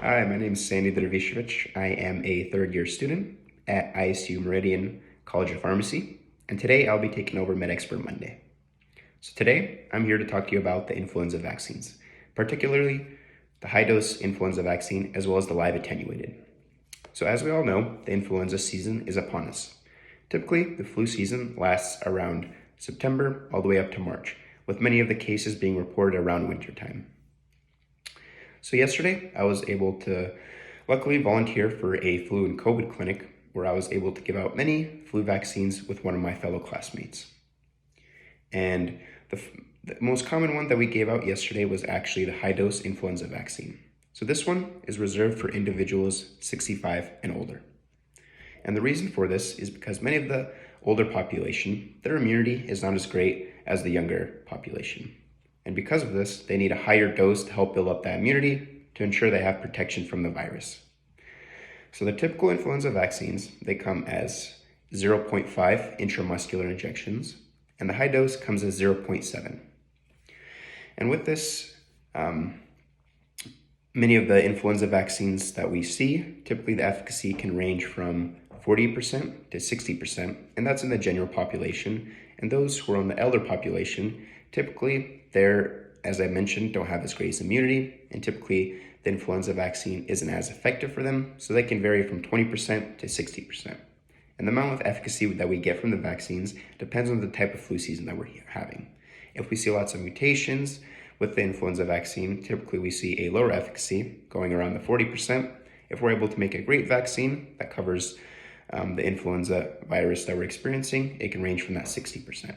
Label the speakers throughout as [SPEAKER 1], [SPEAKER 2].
[SPEAKER 1] Hi, my name is Sandy Dervisevic. I am a third-year student at ISU Meridian College of Pharmacy, and today I'll be taking over MedExpert Monday. So today, I'm here to talk to you about the influenza vaccines, particularly the high-dose influenza vaccine as well as the live attenuated. So as we all know, the influenza season is upon us. Typically, the flu season lasts around September all the way up to March, with many of the cases being reported around wintertime. So yesterday, I was able to luckily volunteer for a flu and COVID clinic where I was able to give out many flu vaccines with one of my fellow classmates. And the most common one that we gave out yesterday was actually the high-dose influenza vaccine. So this one is reserved for individuals 65 and older. And the reason for this is because many of the older population, their immunity is not as great as the younger population. And because of this, they need a higher dose to help build up that immunity to ensure they have protection from the virus. So the typical influenza vaccines, they come as 0.5 intramuscular injections, and the high dose comes as 0.7. And with this, many of the influenza vaccines that we see, typically the efficacy can range from 40% to 60%, and that's in the general population. And those who are in the elder population, typically they're, as I mentioned, don't have as great as immunity, and typically the influenza vaccine isn't as effective for them, so they can vary from 20% to 60%. And the amount of efficacy that we get from the vaccines depends on the type of flu season that we're having. If we see lots of mutations with the influenza vaccine, typically we see a lower efficacy going around the 40%. If we're able to make a great vaccine that covers the influenza virus that we're experiencing, it can range from that 60%.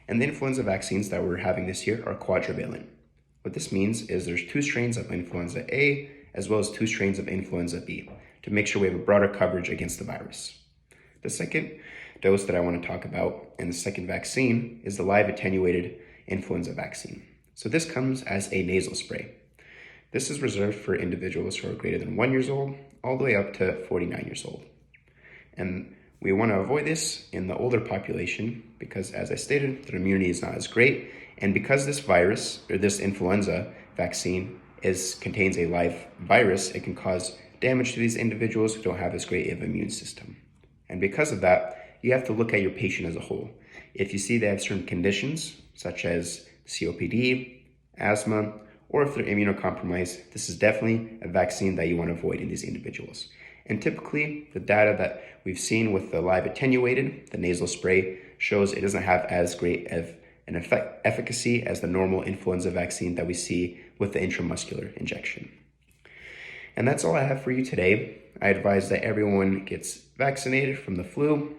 [SPEAKER 1] And the influenza vaccines that we're having this year are quadrivalent. What this means is there's 2 strains of influenza A as well as 2 strains of influenza B to make sure we have a broader coverage against the virus. The second dose that I want to talk about and the second vaccine is the live attenuated influenza vaccine. So this comes as a nasal spray. This is reserved for individuals who are greater than 1 year old all the way up to 49 years old. And we want to avoid this in the older population because, as I stated, their immunity is not as great. And because this virus, or this influenza vaccine, contains a live virus, it can cause damage to these individuals who don't have as great of an immune system. And because of that, you have to look at your patient as a whole. If you see they have certain conditions, such as COPD, asthma, or if they're immunocompromised, this is definitely a vaccine that you want to avoid in these individuals. And typically, the data that we've seen with the live attenuated, the nasal spray, shows it doesn't have as great of an efficacy as the normal influenza vaccine that we see with the intramuscular injection. And that's all I have for you today. I advise that everyone gets vaccinated from the flu,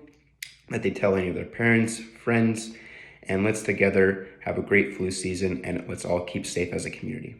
[SPEAKER 1] that they tell any of their parents, friends, and let's together have a great flu season, and let's all keep safe as a community.